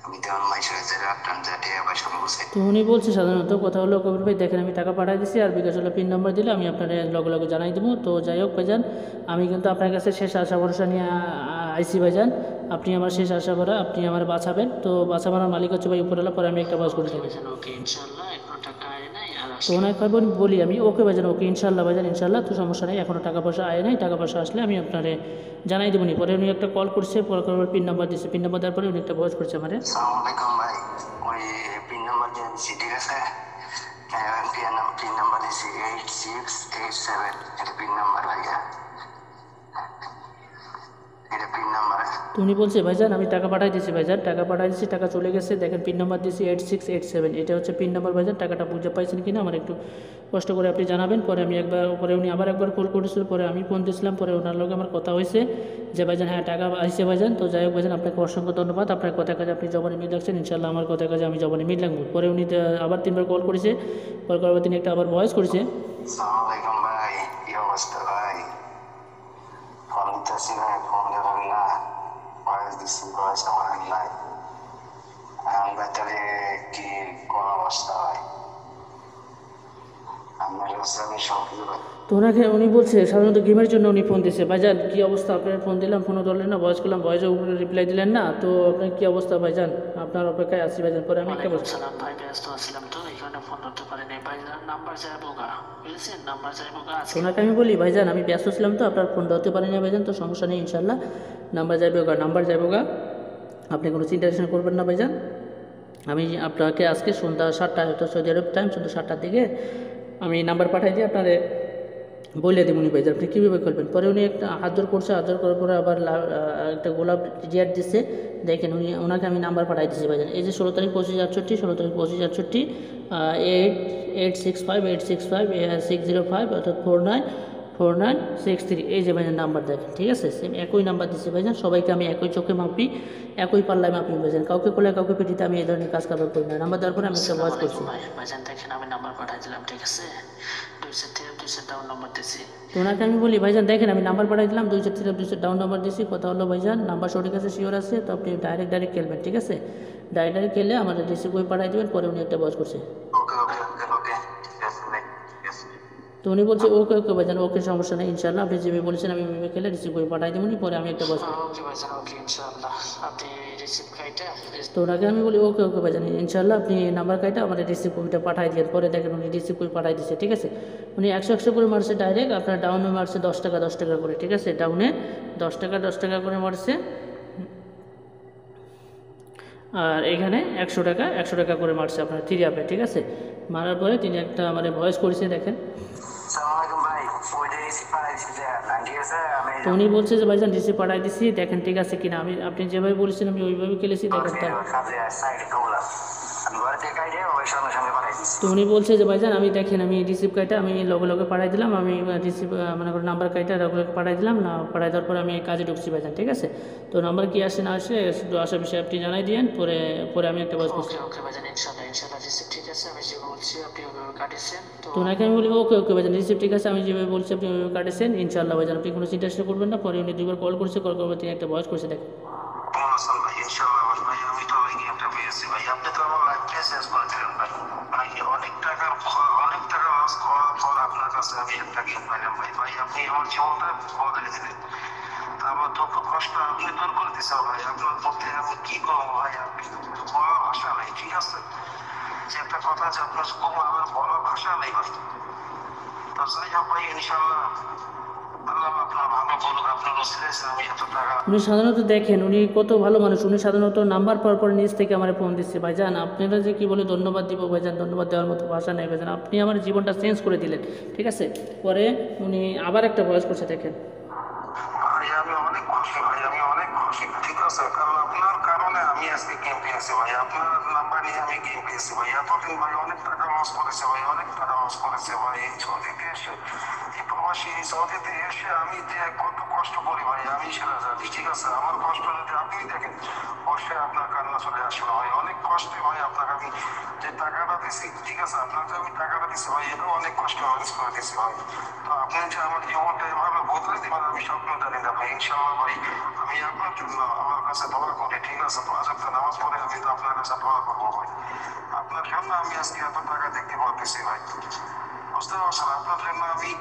Speaker 2: আমি তেমন মাইসের যে রাখতাম যাতে আবার সব বুঝে।
Speaker 1: তো উনি বলছে সাধারণত কথা হলো কবির ভাই দেখেন আমি টাকা পাঠিয়ে দিচ্ছি, আর বিকাশ হলো পিন নাম্বার দিলে আমি আপনার লগে লগে জানাই দেবো। তো যাই হোক ভাইজান আমি কিন্তু আপনার কাছে শেষ আশা ভরসা নিয়ে আইসি ভাইজান, আপনি আমার শেষ আশা ভরা, আপনি আমার বাঁচাবেন। তো বাঁচাবার মালিক হচ্ছে ভাই উপরে, পরে আমি একটা বাস করে দেবো। তো ওনাকে বলি আমি ওকে ভাইজান, ওকে ইনশাল্লাহ ভাইজান ইনশাল্লাহ, তো সমস্যা নেই, এখনও টাকা পয়সা আয় নাই, টাকা পয়সা আসলে আমি আপনারে জানাই দেবো। নি পরে উনি একটা কল করছে, পরে পিন নাম্বার দিচ্ছে, পিন নাম্বার দেওয়ার পরে উনি একটা ভয়েস করছে আমার।
Speaker 2: আসসালামাইকুম ভাই, ওই পিন নাম্বার দিয়ে দিচ্ছি, ঠিক আছে। পিন নাম্বার দিচ্ছি 8687, এটা পিন নাম্বার ভাইয়া, এটা পিন নাম্বার।
Speaker 1: তো উনি বলছে ভাইজান আমি টাকা পাঠাই দিয়েছি ভাইজান, টাকা পাঠাই দিয়েছি, টাকা চলে গেছে, দেখেন পিন নাম্বার দিয়েছি 8687, এটা হচ্ছে পিন নাম্বার ভাইজান। টাকাটা বুঝে পাইছেন কিনা আমার একটু কষ্ট করে আপনি জানাবেন। পরে আমি একবার, পরে উনি আবার একবার কল করেছিল, পরে আমি ফোন দিয়েছিলাম, পরে ওনার লগে আমার কথা হয়েছে যে ভাইজান হ্যাঁ টাকা আসছে ভাইজান। তো যাই হোক ভাইজান আপনাকে অসংখ্য ধন্যবাদ, আপনার কথা কাজে আপনি জবানে মিল রাখছেন, ইনশাল্লাহ আমার কথা কাজে আমি জবানে মিল রাখবো। পরে উনি আবার 3বার কল করেছে, কল করার পর তিনি একটা আবার ভয়েস করেছে।
Speaker 2: আসসালামাইকুম ভাই, কি অবস্থা ভাই? ফোন দিতেছি ভাই, ফোন দেবেন না, ভয়েস দিচ্ছি, ভয়েস আমার নাই। ভাই তাহলে কি কোন অবস্থা ভাই? আমার আমি সব কিছু।
Speaker 1: তো ওনাকে উনি বলছে সাধারণত গেমের জন্য উনি ফোন দিচ্ছে। ভাইজান কী অবস্থা, আপনার ফোন দিলাম ফোনও ধরলেন না, ভয়েস করলাম ভয়েসের উপরে রিপ্লাই দিলেন না, তো আপনার কী অবস্থা ভাইজান? আপনার অপেক্ষায় আসছি ভাইজান। পরে আমি একটা বলছিলাম ভাই ব্যস্ত আসছিলাম তো এই কারণে ফোন ধরতে পারিনি ভাইজান, নাম্বার যাইবো গা, বুঝেছেন, নাম্বার যাইবো গা। ওনাকে আমি বলি ভাইজান আমি ব্যস্ত ছিলাম তো আপনার ফোন ধরতে পারিনি ভাইজান, তো সমস্যা নেই ইনশাল্লাহ নাম্বার যাইবো গা, নাম্বার যাইবো গা, আপনি কোনো চিন্তা করবেন না ভাইজান। আমি আপনাকে আজকে সন্ধ্যা 7টায়, হয়তো সৌদি আরব টাইম সন্ধ্যা 7টার দিকে আমি নাম্বার পাঠাই দিয়ে আপনারে বলে দেবো উনি ভাইজান আপনি কীভাবে করবেন। পরে উনি একটা হাত জোর করছে, হাত জোর করার পরে আবার একটা গোলাপ রিয়ার দিচ্ছে, দেখেন উনি ওনাকে আমি নাম্বার পাঠাই দিচ্ছি ভাইজান। এই যে 16 তারিখ 2568, 16 তারিখ 2568 8865865 অর্থাৎ 494963, এই যে ভাইজান নাম্বার দেখেন, ঠিক আছে। সেম একই নাম্বার দিচ্ছি ভাইজান, সবাইকে আমি একই চোখে মাপি, একই পাল্লায় মাপি ভাইজান, কাউকে করলে কাউকে পিটিতে আমি এই ধরনের কাজ কারবার করি না। নাম্বার দেওয়ার পরে আমি একটা ওয়াজ করছি ভাইজান, দেখেন আমি নাম্বার পাঠাই দিলাম, ঠিক আছে, 2 ডাউন নাম্বার দিয়েছি। তো ওনাকে আমি বলি ভাইজান দেখেন আমি নাম্বার পাঠাই দিলাম, 2 ডাউন নাম্বার দিয়েছি, কথা হলো ভাইজান নাম্বার সঠিক আছে, শিওর আছে, তো আপনি ডাইরেক্ট খেলবেন, ঠিক আছে, ডাইরেক্ট খেলে আমাদের রিসিভ করে পাঠাই দেবেন। পরে উনি একটা ওয়াজ করছে। তো উনি বলছে ওকে ওকে ভাইজান, ওকে সমস্যা নেই ইনশাল্লাহ, আপনি যেভাবে বলেছেন আমি ওইভাবে খেলে রিসিভ করে পাঠাই দেবনি। পরে আমি একটা বস তো ওনাকে আমি বলি ওকে ওকে ভাইজান ইনশাল্লাহ আপনি নাম্বার কাইটা আমাদের রিসিভ কপিটা পাঠাই দিয়ে। পরে দেখেন উনি রিসিভ করে পাঠাই দিচ্ছে, ঠিক আছে। উনি 100 করে মারছে ডাইরেক্ট, আপনার ডাউনে মারছে 10 টাকা করে, ঠিক আছে, ডাউনে 10 টাকা করে মারছে, আর এখানে 100 টাকা করে মারছে আপনার 3 অ্যাপে, ঠিক আছে। মারার পরে তিনি একটা মানে ভয়েস করেছে দেখেন। তো উনি বলছে যে ভাইজান রিসিভ পাঠাই দিচ্ছি, দেখেন ঠিক আছে কিনা, আমি আপনি যেভাবে বলেছেন আমি ওইভাবে খেলেছি, দেখেন তার। তো উনি বলছে যে ভাইজান আমি দেখেন আমি রিসিভ কার্ডটা আমি লগে পাঠাই দিলাম, আমি রিসিভ মনে করেন নাম্বার কার্ডটা লগে পাঠাই দিলাম, না পাঠাই দেওয়ার পরে আমি কাজে ঢুকছি ভাইজান, ঠিক আছে। তো নাম্বার কি আসে না আসে শুধু আসার বিষয়ে আপনি জানাই দিয়েন, পরে আমি একটা বস করছি। তো ওনাকে আমি বলি ওকে ওকে ভাইজান রিসিভ ঠিক আছে, আমি যেভাবে বলছি আপনি ওইভাবে কাটেছেন ইনশাল্লাহ ভাইজান, আপনি কোনো চিন্তা করবেন না। পরে উনি 2বার কল করছে, কল করার তিনি একটা ভয়েস করছে দেখেন।
Speaker 3: আমার দুঃখ কষ্ট আপনি দূর করে দিচ্ছেন ভাই। আপনার মধ্যে আমি কি করবো ভাই, আপনি বলার ভাষা নেই, ঠিক আছে? যে একটা কথা আছে, আপনার আমার বলার ভাষা নেই ভাই। তো যাই হোক ভাই, ইনশাল্লাহ আল্লাহ আপনার ভালো করুক। আপনার ওসিলায় আমি এত টাকা
Speaker 1: উনি সাধারণত দেখেন উনি কত ভালো মানুষ, উনি সাধারণত নাম্বার পাওয়ার পরে নিজ থেকে আমার ফোন দিচ্ছে। ভাইজান আপনারা যে কি বলে ধন্যবাদ দিব ভাইজান, ধন্যবাদ দেওয়ার মতো ভাষা নেই ভাইজান, আপনি আমার জীবনটা চেঞ্জ করে দিলেন, ঠিক আছে। পরে উনি আবার একটা ভয়েস করছে, দেখেন।
Speaker 3: ভাই আমি অনেক খুশি ভাই, আমি অনেক খুশি, ঠিক আছে? কারণ আপনার কারণে আমি আজকে গেম পেয়েছি ভাই, আপনার নাম্বার নিয়ে আমি গেম পেয়েছি ভাই। এতদিন ভাই অনেক টাকা লস করেছে ভাই, অনেক টাকা লস করেছে ভাই। এই সৌদিতে এসে, এই প্রবাসী এই সৌদিতে এসে আমি যে কত কষ্ট করি ভাই আমি সেটা জানি, ঠিক আছে? আমার কষ্ট যদি আপনি দেখেন, অবশ্যই আপনার কান্না চলে আসবে ভাই। অনেক কষ্টে ভাই আপনাকে আমি যে টাকাটা দিছি, ঠিক আছে? আপনাকে আমি টাকাটা দিছি ভাই, এটাও অনেক কষ্ট ম্যানেজ করে দিছি ভাই। তো আপনি যে আমার জীবনটা এভাবে বদলে দিবেন আমি স্বপ্ন জানি না ভাই। ইনশাল্লাহ ভাই আমি আপনার জন্য আমার কাছে দোয়া করি, ঠিক আছে? 5 ওয়াক্ত নামাজ পড়ে আমি তো আপনার কাছে দোয়া করবো ভাই। আপনার জন্য আমি আজকে এত টাকা দেখতে পারতেছি ভাই, বুঝতে পারছেন? আপনার জন্য আমি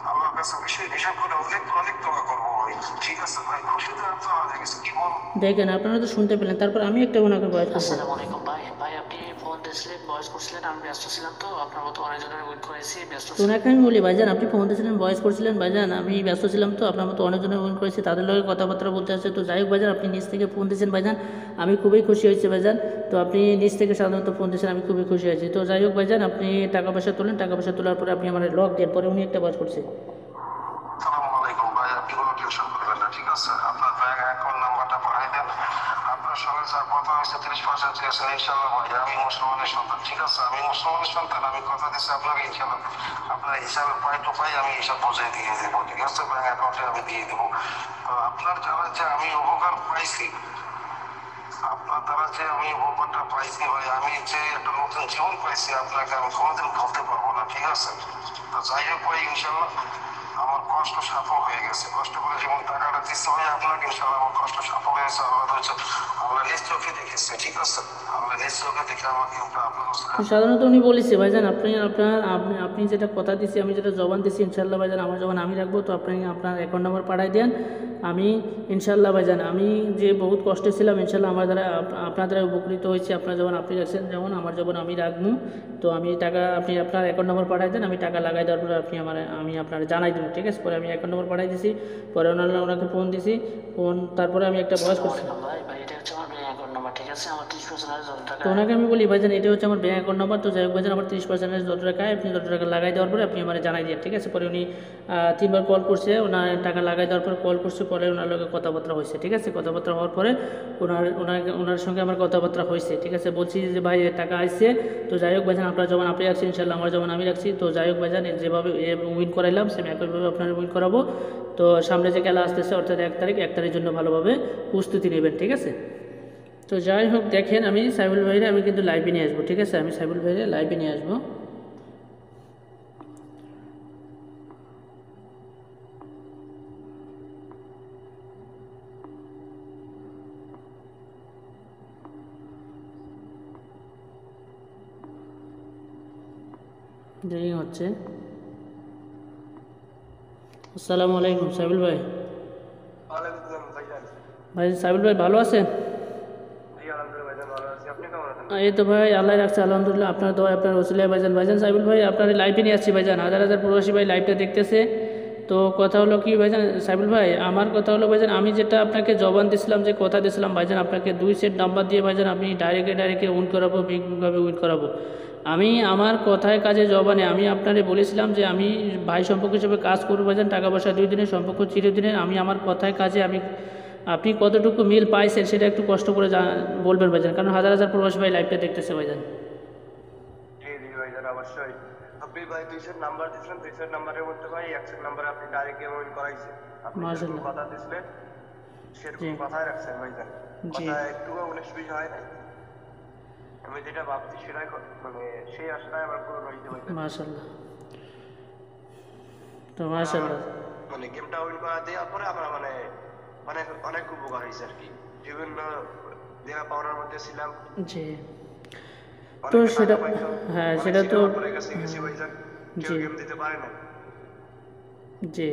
Speaker 3: আল্লাহর কাছে বিশেষ করে অনেক অনেক দোয়া করবো ভাই, ঠিক আছে ভাই? খুশিতে আপনার হয়ে গেছে, কি বলবো?
Speaker 1: দেখেন আপনারা তো শুনতে পেলেন, তারপর আমি একটা ওনাকে ভয়েস করছি।
Speaker 4: আসসালামু আলাইকুম ভাই। ভাই আপনি ফোন দিয়েছিলেন, ভয়েস করছিলেন, আমি ব্যস্ত ছিলাম, তো আপনার মতো অনেকজনের ওয়েট করেছি, ব্যস্ত
Speaker 1: তো ওনাকে আমি বলি ভাইজান আপনি ফোন দিয়েছিলেন, ভয়েস করছিলেন, ভাইজান আমি ব্যস্ত ছিলাম, তো আপনার মতো অনেকজনের ফোন করেছি, তাদের লগে কথাবার্তা বলতে আসছে। তো যাই হোক ভাইজান, আপনি নিজ থেকে ফোন দিয়েছেন ভাইজান, আমি খুবই খুশি হয়েছি ভাইজান। তো আপনি নিজ থেকে সাধারণত ফোন দিয়েছেন, আমি খুবই খুশি হয়েছি। তো যাই হোক ভাইজান, আপনি টাকা পয়সা তোলেন, টাকা পয়সা তোলার পরে আপনি আমার লক দেন। পরে উনি একটা ভয়েস করছে।
Speaker 3: আসসালামু আলাইকুম ভাই, আপনি কোনো টেনশন করবেন না, ঠিক আছে? আপনার ব্যাংক অ্যাকাউন্ট নাম্বারটা পাঠিয়ে দেন। আপনার সঙ্গে যা কথা হয়েছে 30% ঠিক আছে ইনশাল্লাহ ভাই। আমি মুসলমানের সন্তান, ঠিক আছে? আমি মুসলমানের সন্তান, আমি কথা দিচ্ছি আপনাকে ইনশাল্লাহ আপনার হিসাবে পাই টু পাই আমি হিসাব পৌঁছে দিয়ে দেবো, ঠিক আছে? ব্যাংক অ্যাকাউন্টে আমি দিয়ে দেবো। তো আপনার দ্বারা যে আমি উপকার পাইছি, আপনার দ্বারা যে আমি উপকারটা পাইছি ভাই, আমি যে একটা নতুন জীবন পাইছি আপনাকে আমি কোনোদিন ভুলতে পারবো না, ঠিক আছে? তো যাই হোক ভাই, ইনশাল্লাহ আমার কষ্ট সাফল হয়ে গেছে। কষ্ট করে যেমন টাকাটা দিচ্ছে ভাই আপনাকে, ইনশাল্লাহ আমার কষ্ট সাফল হয়েছে। আল্লাহ হচ্ছে আল্লাহ নিজ চোখে দেখেছে, ঠিক আছে? আল্লাহ নিজ চোখে দেখে আমাকে আপনার
Speaker 1: তো সাধারণত উনি বলেছে ভাইজান আপনি যেটা কথা দিছি, আমি যেটা জবান দিছি, ইনশাল্লাহ ভাইজান আমার জবান আমি রাখবো। তো আপনি আপনার অ্যাকাউন্ট নাম্বার পাঠাই দেন, আমি ইনশাল্লাহ ভাইজান আমি যে বহুত কষ্টে ছিলাম, ইনশাল্লাহ আমার দ্বারা আপনার দ্বারা উপকৃত হয়েছে। আপনার যখন আপনি রাখছেন, যেমন আমার যখন আমি রাখবো, তো আমি টাকা আপনি আপনার অ্যাকাউন্ট নাম্বার পাঠাই দেন, আমি টাকা লাগাই দেওয়ার পরে আমি আপনার জানাই দেবো, ঠিক আছে? পরে আমি অ্যাকাউন্ট নাম্বার পাঠাই দিছি, পরে ওনাকে ফোন দিছি, তারপরে আমি একটা ভয়েস করছি।
Speaker 4: ভাই। ভাই এটা হচ্ছে আমার ব্যাংক অ্যাকাউন্ট নাম্বার, ঠিক আছে? আমার 30% যত টাকা
Speaker 1: তো ওনাকে আমি বলি ভাইজান এটা হচ্ছে আমার ব্যাঙ্ক অ্যাকাউন্ট নাম্বার। তো যাই হোক ভাইজান আমার 30% যত টাকা আপনি যত টাকা লাগাই দেওয়ার পরে আপনি আমার জানাই দিয়ে, ঠিক আছে? পরে উনি 3বার কল করছে, ওনার টাকা লাগাই দেওয়ার পরে কল করছে, পরে ওনার লগে কথাবার্তা হয়েছে, ঠিক আছে? কথাবার্তা হওয়ার পরে ওনার সঙ্গে আমার কথাবার্তা হয়েছে, ঠিক আছে? বলছি যে ভাই টাকা আসছে। তো যাই হোক ভাইজান আপনার যেমন আপনি রাখছেন, ইনশাল্লাহ আমার যেমন আমি রাখছি। তো যাই হোক ভাইজান যেভাবে উইন করাইলাম সেম একইভাবে আপনার উইন করাবো। তো সামনে যে খেলা আসতেছে অর্থাৎ 1 তারিখের জন্য ভালোভাবে প্রস্তুতি নেবেন, ঠিক আছে? তো যাই হোক দেখেন, আমি সাইবুল ভাইরে আমি কিন্তু লাইভে নিয়ে আসবো, ঠিক আছে? আমি সাইবুল ভাইরে লাইভে নিয়ে আসবো। দেরি হচ্ছে। আসসালামু আলাইকুম সাইবুল ভাই। ভাই সাইবুল ভাই ভালো আছেন? এই তো ভাই আল্লাহ রাখছে আলহামদুলিল্লাহ, আপনার দোয়া আপনার ওসিলায় ভাইজান সাইবুল ভাই আপনার লাইভে নিয়ে আসছি ভাইজান। হাজার হাজার প্রবাসী ভাই লাইভটা দেখতেছে। তো কথা হলো কি ভাইজান সাইবুল ভাই, আমার কথা হলো ভাইজান আমি যেটা আপনাকে জবান দিয়েছিলাম, যে কথা দিয়েছিলাম ভাইজান আপনাকে 2 সেট নাম্বার দিয়ে ভাইজান আপনি ডাইরেক্টে উইন করাবো, বিগভাবে উইন করাবো। আমি আমার কথায় কাজে জবানে আমি আপনারে বলেছিলাম যে আমি ভাই সম্পর্ক হিসেবে কাজ করবো ভাইজান, টাকা পয়সা 2 দিনের সম্পর্ক চিরদিনের। আমি আমার কথায় কাজে আপনি কতটুকু মিল পাইছেন সেটা একটু কষ্ট করে বলবেন ভাইজান, কারণ হাজার হাজার প্রবাসী ভাই লাইভটা দেখতেছে ভাইজান।
Speaker 3: জি ভাইজান অবশ্যই। আপনি ভাই 2 সেট নাম্বার দিয়েছিলেন, 2 সেট নাম্বারের মধ্যে ভাই 1 সেট নাম্বারে আপনি ডাইরেক্ট গেম উইন করাইছেন। আপনি যেরকম কথা দিয়েছিলেন সেরকম কথাই রাখছেন ভাইজান, কথা একটু 19-20 হয় নাই। আমি যেটা ভাবছি সেটাই মানে সেই আশাটাই আমার পূরণ হয়েছে ভাইজান।
Speaker 1: মাশাআল্লাহ। তো মাশাআল্লাহ
Speaker 3: মানে গেমটা উইন করা দেওয়ার পরে আমরা মানে অনেক উপকার হয়েছে আর কি। বিভিন্ন জায়গা পাওয়ার মধ্যে ছিলাম।
Speaker 1: জি। তো সেটা হ্যাঁ সেটা তো
Speaker 3: গেছি ভাইজান, কেউ গেম দিতে পারে না।
Speaker 1: জি।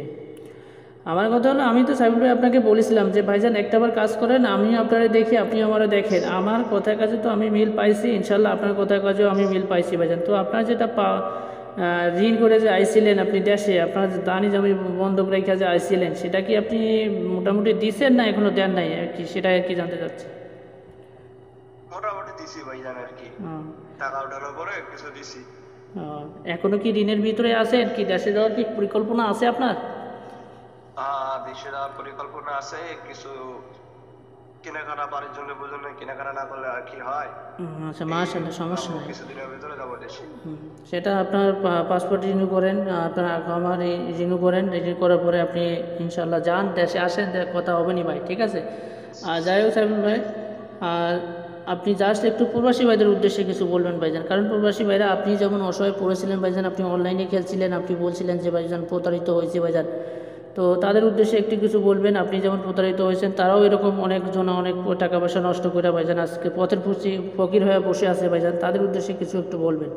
Speaker 1: আমার কথা হলো, আমি তো সাইফুল ভাই আপনাকে বলেছিলাম যে ভাইজান একটাবার কাজ করেন, আমি আপনারা দেখি, আপনি আমারও দেখেন। আমার কথার কাজে তো আমি মিল পাইছি, ইনশাল্লাহ আপনার কথার কাজেও আমি মিল পাইছি ভাইজান। তো আপনার যেটা ঋণ করে যে আইছিলেন আপনি দেশে, আপনার যে দানি জমি বন্ধক রেখে যে আইছিলেন, সেটা কি আপনি মোটামুটি দিছেন না এখনো দেন নাই আর কি, সেটা আর কি জানতে চাচ্ছি।
Speaker 3: মোটামুটি দিছি ভাইজান আর কি,
Speaker 1: হুম।
Speaker 3: টাকা ওঠানোর পরে কিছু দিছি।
Speaker 1: এখনো কি ঋণের ভিতরে আছেন কি, দেশে যাওয়ার কি পরিকল্পনা আছে আপনার?
Speaker 3: দেশে যাওয়ার পরিকল্পনা আছে, কিছু কেনাকাটা বাড়ির জন্য বুঝুন, কেনাকাটা না করলে আর কি হয়।
Speaker 1: আচ্ছা, মাশাআল্লাহ, সমস্যা নেই।
Speaker 3: কিছুদিনের ভিতরে যাবো দেশে।
Speaker 1: সেটা আপনার পাসপোর্ট রিনিউ করেন, আপনার আমার রিনিউ করেন, রিনিউ করার পরে আপনি ইনশাল্লাহ যান, দেশে আসেন, কথা হবে নি ভাই, ঠিক আছে। আর যাই হোক সাইফুল ভাই, আর আপনি জাস্ট একটু প্রবাসী ভাইদের উদ্দেশ্যে কিছু বলবেন ভাইজান, কারণ প্রবাসী ভাইরা, আপনি যেমন অসহায় পড়েছিলেন ভাইজান, আপনি অনলাইনে খেলছিলেন, আপনি বলছিলেন যে ভাইজান প্রতারিত হয়েছে ভাইজান, তো তাদের উদ্দেশ্যে একটু কিছু বলবেন। আপনি যেমন প্রতারিত হয়েছেন, তারাও এরকম অনেকজন অনেক টাকা পয়সা নষ্ট করে ভাইজান আজকে পথের ফকির হয়ে বসে আছে ভাইজান, তাদের উদ্দেশ্যে কিছু একটু বলবেন।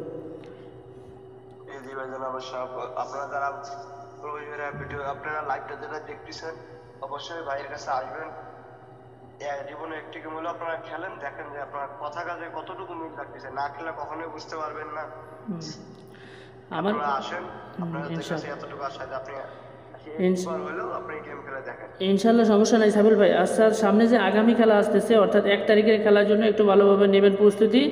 Speaker 3: জি ভাইজান, অবশ্যই আপনারা যারা ভিডিও, আপনারা লাইভটা যেটা দেখতেছেন, অবশ্যই ভাইয়ের কাছে আসবেন। জীবনে একটি মূল্য আপনারা খেলেন, দেখেন যে আপনার কথা কাজে কতটুকু মিল লাগতেছে। না খেলে কখনোই বুঝতে পারবেন না।
Speaker 1: আমার
Speaker 3: আপনারা আসেন, আপনাদের কাছে এতটুকু আশা যে আপনি একবার হলেও আপনি গেম খেলে দেখেন।
Speaker 1: ইনশাল্লাহ, সমস্যা নাই সাবিল ভাই। আচ্ছা, সামনে যে আগামী খেলা আসতেছে, অর্থাৎ 1 তারিখের খেলার জন্য একটু ভালোভাবে নেবেন প্রস্তুতি।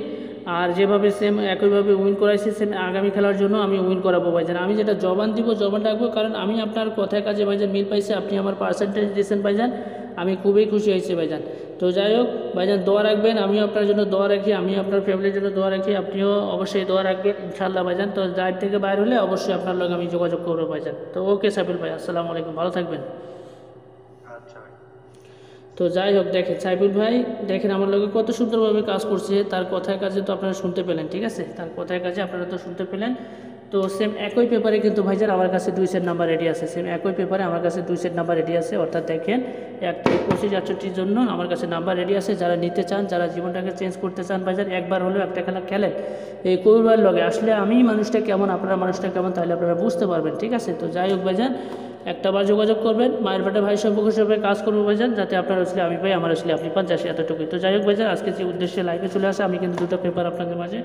Speaker 1: আর যেভাবে সেম একইভাবে উইন করাইছি, সেম আগামী খেলার জন্য আমি উইন করাবো ভাইজান। আমি যেটা জবান দিব, জবান রাখবো, কারণ আমি আপনার কথায় কাজে ভাইজান মিল পাইছি, আপনি আমার পার্সেন্টেজ দিয়েছেন ভাইজান, আমি খুবই খুশি হয়েছি ভাইজান। তো যাই হোক ভাইজান, দোয়া রাখবেন, আমিও আপনার জন্য দোয়া রাখি, আমি আপনার ফ্যামিলির জন্য দোয়া রাখি, আপনিও অবশ্যই দোয়া রাখবেন ইনশাল্লাহ ভাইজান। তো লাইভ থেকে বাইর হলে অবশ্যই আপনার লগে আমি যোগাযোগ করবো ভাইজান। তো ওকে সাবিল ভাই, আসসালামু আলাইকুম, ভালো থাকবেন।
Speaker 3: আচ্ছা ভাই।
Speaker 1: তো যাই হোক, দেখেন সাইফুল ভাই, দেখেন আমার লোকে কত সুন্দরভাবে কাজ করছে, তার কথায় কাজে তো আপনারা শুনতে পেলেন, ঠিক আছে, তার কথায় কাজে আপনারা তো শুনতে পেলেন। তো সেম একই পেপারে কিন্তু ভাইজান আমার কাছে 2 সেট নাম্বার রেডি আছে, সেম একই পেপারে আমার কাছে 2 সেট নাম্বার রেডি আছে, অর্থাৎ দেখেন 1 থেকে 25-68 জন্য আমার কাছে নাম্বার রেডি আছে। যারা নিতে চান, যারা জীবনটাকে চেঞ্জ করতে চান ভাইজান, একবার হলেও একটা খেলা খেলেন, এই কবিবার লগে আসলে আমি মানুষটা কেমন, আপনারা মানুষটা কেমন, তাহলে আপনারা বুঝতে পারবেন, ঠিক আছে। তো যাই হোক ভাইজান, একটাবার যোগাযোগ করবেন, মায়ের পেটে ভাই সম্পর্ক হিসেবে কাজ করবো ভাইজান, যাতে আপনার আসলে আমি পাই, আমার আসলে আপনি পান, যাসে এতটুকুই। তো যাই হোক ভাইজান, আজকে যে উদ্দেশ্যে লাইভে চলে আসে, আমি কিন্তু 2টা পেপার আপনাদের মাঝে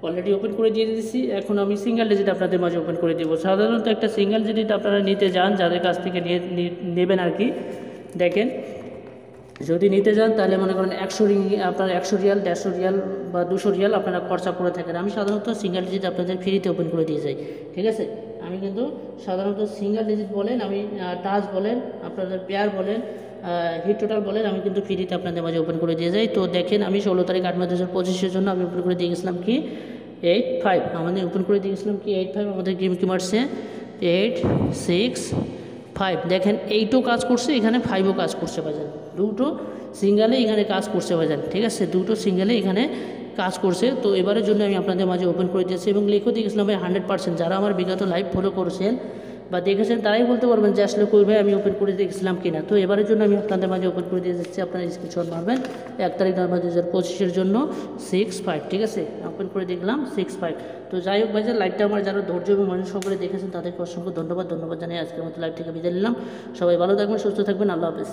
Speaker 1: অলরেডি ওপেন করে দিয়ে দিচ্ছি। এখন আমি সিঙ্গেল ডিজিট আপনাদের মাঝে ওপেন করে দেবো। সাধারণত একটা সিঙ্গেল ডিজিট আপনারা নিতে যান, যাদের কাছ থেকে নেবেন আর কি, দেখেন যদি নিতে যান তাহলে মনে করেন 100 আপনার 100 রিয়াল, 150 রিয়াল বা 200 রিয়াল আপনারা খরচা করে থাকেন। আমি সাধারণত সিঙ্গেল ডিজিট আপনাদের ফ্রিতে ওপেন করে দিয়ে যাই, ঠিক আছে। আমি কিন্তু সাধারণত সিঙ্গেল ডিজিট বলেন, আমি টাচ বলেন, আপনাদের পেয়ার বলেন, হিট টোটাল বলেন, আমি কিন্তু ফ্রিতে আপনাদের মাঝে ওপেন করে দিয়ে যাই। তো দেখেন, আমি 16 তারিখ 8 মাস 2025 জন্য আমি ওপেন করে দিয়ে গেছিলাম কি 85, আমাদের ওপেন করে দিয়ে গেছিলাম কি 85, আমাদের গেম কি মারছে 865। দেখেন 8ও কাজ করছে, এখানে 5ও কাজ করছে ভাইজান, দুটো সিঙ্গেলে এখানে কাজ করছে ভাইজান, ঠিক আছে, দুটো সিঙ্গেলে এখানে কাজ করছে। তো এবারের জন্য আমি আপনাদের মাঝে ওপেন করে দিয়েছি এবং লিখে দিয়ে গেছিলাম ভাই 100%। যারা আমার বিগত লাইভ ফলো করেছেন বা দেখেছেন তারাই বলতে পারবেন যে আসলে কই ভাই আমি ওপেন করে দিয়েছিলাম কিনা। তো এবারের জন্য আমি আপনাদের মাঝে ওপেন করে দিয়ে যাচ্ছি, আপনারা স্ক্রিনশট মারবেন 1 তারিখ 9 মাস 2025 জন্য 65, ঠিক আছে, ওপেন করে দেখলাম 65। তো যাই হোক ভাইজান, লাইভটা আমার যারা ধৈর্য এবং মানুষ সকলে দেখেছেন তাদেরকে অসংখ্য ধন্যবাদ জানিয়ে আজকের মতো লাইভ থেকে বিদায় নিলাম। সবাই ভালো থাকবেন, সুস্থ থাকবেন, আল্লাহ হাফেজ।